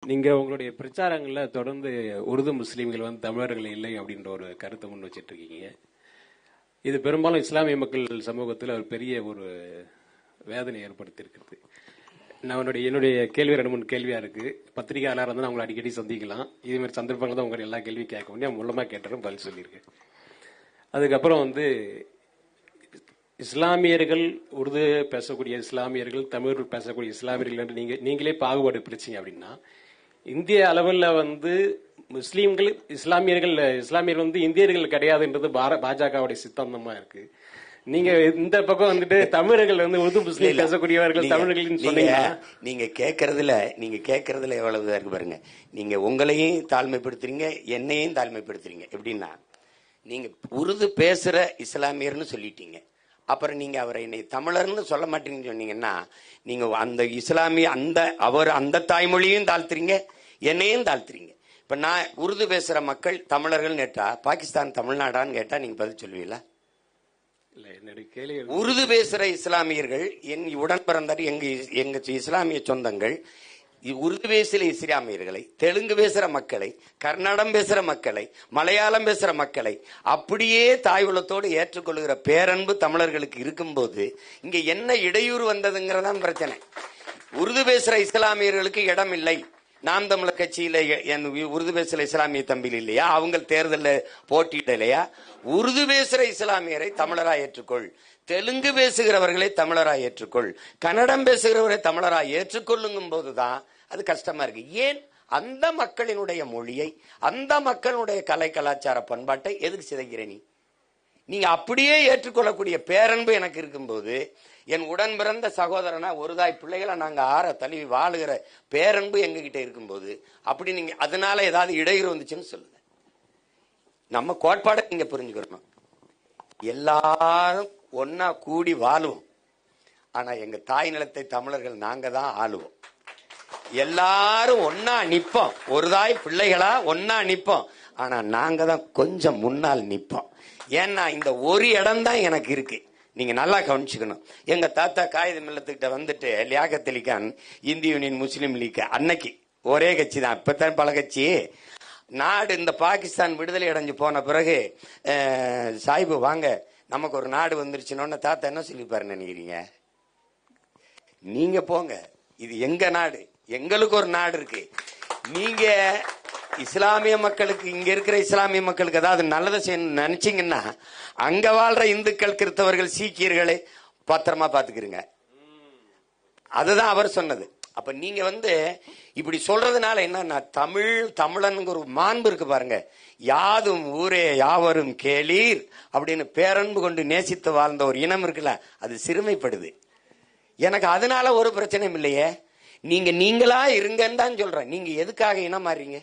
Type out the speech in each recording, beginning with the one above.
நீங்க உங்களுடைய பிரச்சாரங்கள்ல தொடர்ந்து உருது முஸ்லீம்கள் வந்து தமிழர்கள் இல்லை அப்படின்ற ஒரு கருத்தை முன் வச்சிட்டு இருக்கீங்க. இது பெரும்பாலும் இஸ்லாமிய மக்கள் சமூகத்தில் ஒரு பெரிய ஒரு வேதனை ஏற்படுத்தி இருக்கிறது. என்னுடைய கேள்வி 2-3 கேள்வியா இருக்கு. பத்திரிகையாளர் வந்து அவங்களை அடிக்கடி சந்திக்கலாம். இதே மாதிரி சந்தர்ப்பங்கள் தான் உங்க எல்லா கேள்வி கேட்க முடியும். மூலமா கேட்டாலும் பதில் சொல்லியிருக்கேன். அதுக்கப்புறம் வந்து இஸ்லாமியர்கள், உருது பேசக்கூடிய இஸ்லாமியர்கள், தமிழ் பேசக்கூடிய இஸ்லாமியர்கள் என்று நீங்களே பாகுபாடு பிரிச்சிங்க அப்படின்னா, இந்திய அளவில் வந்து முஸ்லீம்கள் இஸ்லாமியர்கள் வந்து இந்தியர்கள் கிடையாதுன்றது பாஜகவுடைய சித்தாந்தமா இருக்கு. நீங்க இந்த பக்கம் வந்துட்டு தமிழர்கள் வந்து உருது முஸ்லீம் பேசக்கூடியவர்கள் தமிழர்கள் சொன்னீங்க. நீங்க கேட்கறதுல எவ்வளவு இருக்கு பாருங்க. நீங்க உங்களையும் தாழ்மைப்படுத்துறீங்க, என்னையும் தாழ்மைப்படுத்துறீங்க. எப்படின்னா, நீங்க உருது பேசுற இஸ்லாமியர்னு சொல்லிட்டீங்க. அப்புறம் நீங்க அவரை என்னை தமிழர்னு சொல்ல மாட்டீங்கன்னு சொன்னீங்கன்னா, நீங்க அந்த இஸ்லாமிய அந்த தாய்மொழியும் தாழ்த்துறீங்க, என்னையும் தாழ்த்துறீங்க. இப்ப நான் உருது பேசுற மக்கள் தமிழர்கள் கேட்டா பாகிஸ்தான் தமிழ்நாடான்னு கேட்டா நீங்க பதில் சொல்லுவீங்களா? உருது பேசுற இஸ்லாமியர்கள் என் உடன் பிறந்தார், எங்க இஸ்லாமிய சொந்தங்கள் உருது பேசுற இஸ்லாமியர்களை, தெலுங்கு பேசுற மக்களை, கர்நாடகம் பேசுற மக்களை, மலையாளம் பேசுற மக்களை அப்படியே தாய்வுலத்தோடு ஏற்றுக்கொள்கிற பேரன்பு தமிழர்களுக்கு இருக்கும்போது இங்க என்ன இடையூறு வந்ததுங்கிறதான் பிரச்சனை. உருது பேசுற இஸ்லாமியர்களுக்கு இடம் இல்லை. நாம் தமிழர் கட்சியில உருது பேசுற இஸ்லாமிய தம்பியில் இல்லையா? அவங்க தேர்தலில் போட்டியிடலையா? உருது பேசுற இஸ்லாமியரை தமிழரா ஏற்றுக்கொள், தெலுங்கு பேசுகிறவர்களை தமிழரா ஏற்றுக்கொள், கன்னடம் பேசுகிறவரை தமிழரா ஏற்றுக்கொள்ளுங்கும் போதுதான் அது கஷ்டமா இருக்கு. ஏன் அந்த மக்களினுடைய மொழியை, அந்த மக்களுடைய கலை கலாச்சார பண்பாட்டை எதுக்கு சிதைக்கிற நீங்க அப்படியே ஏற்றுக்கொள்ளக்கூடிய பேரன்பு எனக்கு இருக்கும்போது, என் உடன் பிறந்த சகோதரனா ஒரு தாய் பிள்ளைகளை நாங்க தழுவி வாழுகிற பேரன்பு எங்ககிட்ட இருக்கும்போது அப்படி நீங்க அதனால ஏதாவது இடையூறு வந்துச்சுன்னு சொல்லுங்க. நம்ம கோட்பாடை நீங்க புரிஞ்சுக்கணும். எல்லாரும் ஒன்னா கூடி வாழுவோம். ஆனா எங்க தாய் நிலத்தை தமிழர்கள் நாங்க தான் ஆளுவோம். எல்லாரும் ஒன்னா நிப்போம், ஒரு தாய் பிள்ளைகளா ஒன்னா நிப்போம். ஆனா நாங்க தான் கொஞ்சம் முன்னால் நிப்போம். ஏன்னா இந்த ஒரு இடம் தான் எனக்கு இருக்கு. நீங்க நல்லா கவனிச்சுக்கணும். எங்க தாத்தா காகித மில்லத்துக்கிட்ட வந்துட்டு லியாகத் அலி கான், இந்திய யூனியன் முஸ்லீம் லீக், அன்னைக்கு ஒரே கட்சி தான், இப்பதான் பல கட்சி. நாடு இந்த பாகிஸ்தான் விடுதலை அடைஞ்சு போன பிறகு சாஹிபு வாங்க நமக்கு ஒரு நாடு வந்துருச்சுன்னு தாத்தா என்ன சொல்லிப்பாருன்னு நினைக்கிறீங்க? நீங்க போங்க, இது எங்க நாடு, எங்களுக்கு ஒரு நாடு இருக்கு. நீங்க இஸ்லாமிய மக்களுக்கு, இங்க இருக்கிற இஸ்லாமிய மக்களுக்கு ஏதாவது நல்லதை செய்யணும்னு நினைச்சீங்கன்னா அங்க வாழ்ற இந்துக்கள், கிறிஸ்தவர்கள், சீக்கியர்களை பத்திரமா பாத்துக்கிறீங்க. அதுதான் அவர் சொன்னது. அப்ப நீங்க வந்து இப்படி சொல்றதுனால என்னன்னா, தமிழன் ஒரு மாண்பு இருக்கு பாருங்க. யாதும் ஊரே யாவரும் கேளீர் அப்படின்னு பேரன்பு கொண்டு நேசித்து வாழ்ந்த ஒரு இனம் இருக்குல்ல, அது சிறுமைப்படுது. எனக்கு அதனால ஒரு பிரச்சனையும் இல்லையே. நீங்களா இருங்கன்னு தான் சொல்றேன். நீங்க எதுக்காக இனம் மாறீங்க?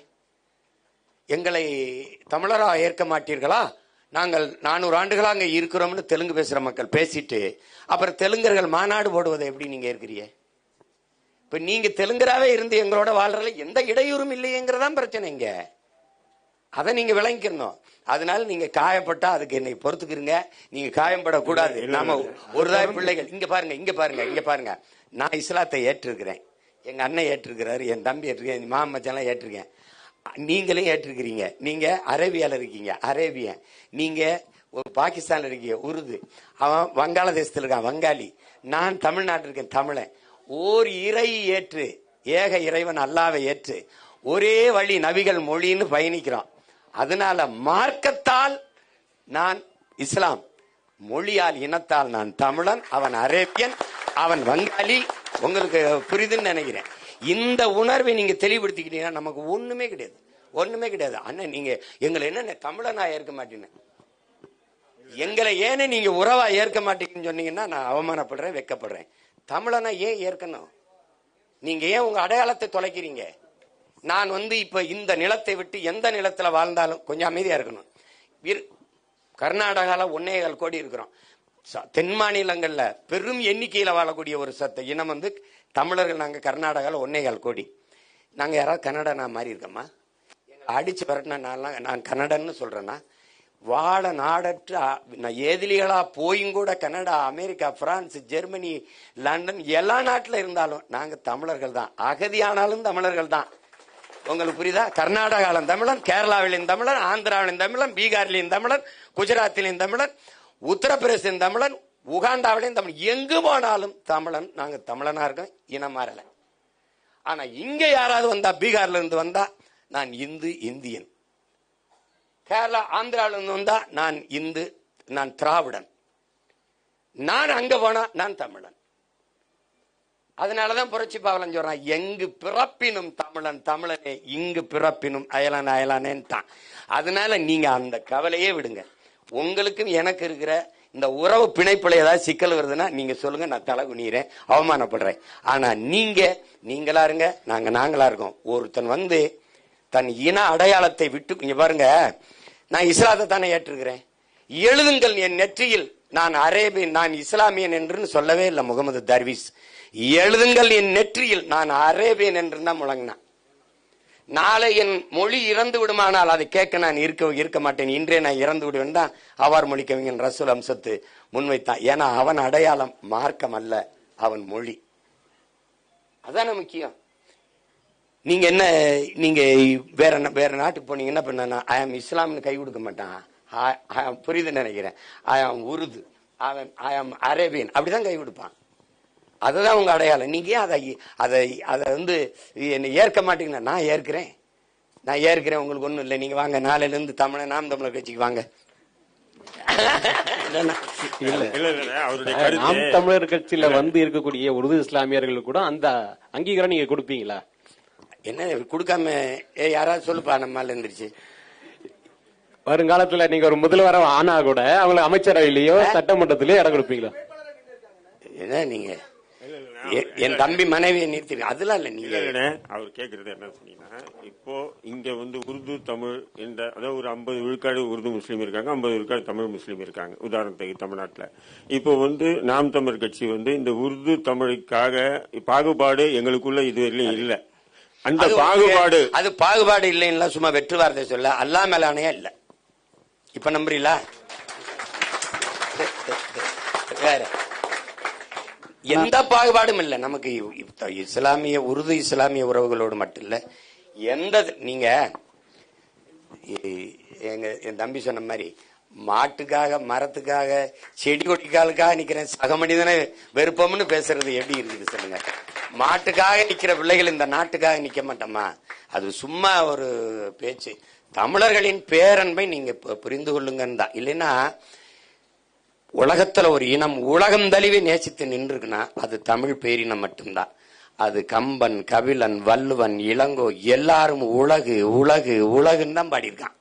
எங்களை தமிழரா ஏற்க மாட்டீர்களா? நாங்கள் 400 ஆண்டுகளா அங்க இருக்கிறோம்னு தெலுங்கு பேசுற மக்கள் பேசிட்டு அப்புறம் தெலுங்கர்கள் மாநாடு போடுவதை எப்படி நீங்க இருக்கிறீங்க? இப்ப நீங்க தெலுங்கராவே இருந்து எங்களோட வாழ்றதுல எந்த இடையூறும் இல்லையேங்கிறதான் பிரச்சனை இங்க. அதை நீங்க விளங்கிக்கணும். அதனால நீங்க காயப்பட்டா அதுக்கு என்னை பொறுத்துக்கிறீங்க. நீங்க காயப்படக்கூடாது. நாம ஒரு தாய் பிள்ளைகள். இங்க பாருங்க. நான் இஸ்லாத்தை ஏற்றிருக்கிறேன், எங்க அண்ணன் ஏற்றிருக்கிறாரு, என் தம்பி ஏற்றிருக்கேன், என் மாமன் மச்சான் ஏற்றிருக்கேன், நீங்களும் ஏற்றிருக்கிறீங்க. நீங்க அரேபியால இருக்கீங்க, அரேபியன். நீங்க ஒரு பாகிஸ்தான்ல இருக்கீங்க, உருது. அவன் வங்காளதேசத்துல இருக்கான், வங்காளி. நான் தமிழ்நாட்டில் இருக்கேன், தமிழன். ஓர் இறை ஏற்று, ஏக இறைவன் அல்லாவை ஏற்று ஒரே வழி நபிகள் மொழின்னு பயணிக்கிறோம். அதனால மார்க்கத்தால் நான் இஸ்லாம், மொழியால் இனத்தால் நான் தமிழன், அவன் அரேபியன், அவன் வங்காளி. உங்களுக்கு புரியுதுன்னு நினைக்கிறேன். இந்த உணர்வை நீங்க தெளிவுபடுத்திக்கிட்டீங்கன்னா நமக்கு ஒண்ணுமே கிடையாது. அண்ணன் நீங்க எங்களை என்ன தமிழனா ஏற்க மாட்டீங்க, எங்களை ஏன்னு நீங்க உறவா ஏற்க மாட்டீங்கன்னு சொன்னீங்கன்னா நான் அவமானப்படுறேன், வெக்கப்படுறேன். தமிழனா ஏன் ஏற்கணும்? நீங்க ஏன் உங்க அடையாளத்தை தொலைக்கிறீங்க? நான் வந்து இப்ப இந்த நிலத்தை விட்டு எந்த நிலத்துல வாழ்ந்தாலும் கொஞ்சம் அமைதியா இருக்கணும். கர்நாடகால 1.25 கோடி இருக்கிறோம். தென் மாநிலங்கள்ல பெரும் எண்ணிக்கையில வாழக்கூடிய ஒரு இனம் வந்து தமிழர்கள். நாங்க கர்நாடகால 1.25 கோடி. நாங்க யாராவது கன்னடனா மாறி இருக்கோமா? அடிச்சு பரட்டினா நான் கன்னடன்னு சொல்றேன்னா, வாழ நாடற்ற ஏதிலிகளா போயும் கூட Canada, America, France, Germany, London எல்லா நாட்டுல இருந்தாலும் நாங்க தமிழர்கள் தான். அகதியானாலும் தமிழர்கள் தான். உங்களுக்கு புரியுதா? கர்நாடகாவிலும் தமிழன், கேரளாவிலும் தமிழன், ஆந்திராவிலும் தமிழன், பீகாரிலையும் தமிழன், குஜராத்திலையும் தமிழன், உத்தரப்பிரதேசத்தின் தமிழன், உகாண்டாவிலையும் தமிழ். எங்கு போனாலும் தமிழன். நாங்க தமிழனா இருக்கோம், இனம் மாறல. ஆனா இங்க யாராவது வந்தா, பீகார்ல இருந்து வந்தா நான் இந்தியன், கேரளா ஆந்திராவில இருந்து வந்தா நான் நான் திராவிடன், நான் அங்க போனா நான் தமிழன். அதனாலதான் புரட்சி பாவலன் சொல்றான், எங்கு பிறப்பினும் தமிழன் தமிழனே, இங்கு பிறப்பினும் அயலான் அயலானேன்ட்டான். அதனால நீங்க அந்த கவலையே விடுங்க. உங்களுக்கும் எனக்கு இருக்கிற இந்த உறவு பிணைப்புல ஏதாவது சிக்கல் வருதுன்னா நீங்க சொல்லுங்க, நான் தலை குனிறேன், அவமானப்படுறேன். ஆனா நீங்களா இருங்க, நாங்களா இருக்கோம். ஒருத்தன் வந்து தன் இன அடையாளத்தை விட்டு, இங்க பாருங்க, நான் இஸ்லாத்தை தானே ஏற்றிருக்கிறேன். எழுதுங்கள் என் நெற்றியில் நான் அரேபியன், நான் இஸ்லாமியன் என்று சொல்லவே இல்லை முகமது தர்வீஸ். எழுதுங்கள் என் நெற்றியில் நான் அரேபியன் என்று தான் முழங்கினான். நாளை என் மொழி இறந்து விடுமானால் அதை கேட்க நான் இருக்க மாட்டேன், இன்றே நான் இறந்து விடுவேன் தான் அவ்வாறு மொழி கவிஞன் ரசூல் அம்சத்து முன்வைத்தான். ஏன்னா அவன் அடையாளம் மார்க்கம் அல்ல, அவன் மொழி. அதான முக்கியம். நீங்க என்ன, நீங்க வேற நாட்டுக்கு போனீங்க, என்ன பண்ண, ஐ ஆம் இஸ்லாம்னு கை கொடுக்க மாட்டான். புரியுதுன்னு நினைக்கிறேன். ஐ ஆம் உருது, ஐ ஆம் அரேபியன், அப்படிதான் கை கொடுப்பான். அதுதான் உங்க அடையாளம். நீங்க அதை வந்து என்ன ஏற்க மாட்டீங்கன்னா, நான் ஏற்கிறேன், உங்களுக்கு ஒண்ணும் இல்லை. நீங்க வாங்க, நாளையில இருந்து நாம் தமிழர் கட்சிக்கு வாங்க. நாம் தமிழர் கட்சியில வந்து இருக்கக்கூடிய உருது இஸ்லாமியர்கள் கூட அந்த அங்கீகாரம் நீங்க கொடுப்பீங்களா? என்ன கொடுக்காம யாராவது சொல்லுப்பா, நம்மால இருந்துருச்சு. வருங்காலத்துல நீங்க ஒரு முதல்வர் ஆனா கூட அவங்களுக்கு அமைச்சரவையிலயோ சட்டமன்றத்திலயோ இடம் கொடுப்பீங்களா? என்ன நீங்க என் தம்பி மனைவியை நிறுத்தி அதெல்லாம் இல்ல. நீங்க அவர் கேக்குறது என்ன சொன்னீங்கன்னா, இப்போ இங்க வந்து உருது தமிழ் என்ற, அதாவது ஒரு 50 விழுக்காடு உருது முஸ்லீம் இருக்காங்க, 50 விழுக்காடு தமிழ் முஸ்லீம் இருக்காங்க. உதாரணத்துக்கு தமிழ்நாட்டில் இப்போ வந்து நாம் தமிழர் கட்சி வந்து இந்த உருது தமிழுக்காக பாகுபாடு எங்களுக்குள்ள இதுவரையிலும் இல்ல. அந்த பாகுபாடு, அது பாகுபாடு இல்லைன்னா சும்மா வெற்று வார்த்தை சொல்ல, அல்லா மேலானையா இல்ல. இப்ப நம்புறீங்களா? வேற எந்த பாகுபாடும் இல்ல நமக்கு. இஸ்லாமிய உருது இஸ்லாமிய உறவுகளோடு மட்டும் இல்ல, எந்த நீங்க என் தம்பி சொன்ன மாதிரி மாட்டுக்காக, மரத்துக்காக, செடி கொடிக்காலுக்காக நிக்கிறேன் சக மனிதனை வெறுப்போம்னு பேசுறது எப்படி இருக்குது சொல்லுங்க? மாட்டுக்காக நிக்கிற பிள்ளைகள் இந்த நாட்டுக்காக நிக்க மாட்டோமா? அது சும்மா ஒரு பேச்சு. தமிழர்களின் பேரன்பை நீங்க புரிந்து கொள்ளுங்கன்னு தான். இல்லைன்னா உலகத்துல ஒரு இனம் உலகம் தழுவி நேசித்து நின்றுக்குன்னா அது தமிழ் பேரினம் மட்டும்தான். அது கம்பன், கபிலன், வள்ளுவன், இளங்கோ எல்லாரும் உலகு உலகு உலகுன்னு தான் பாடியிருக்கான்.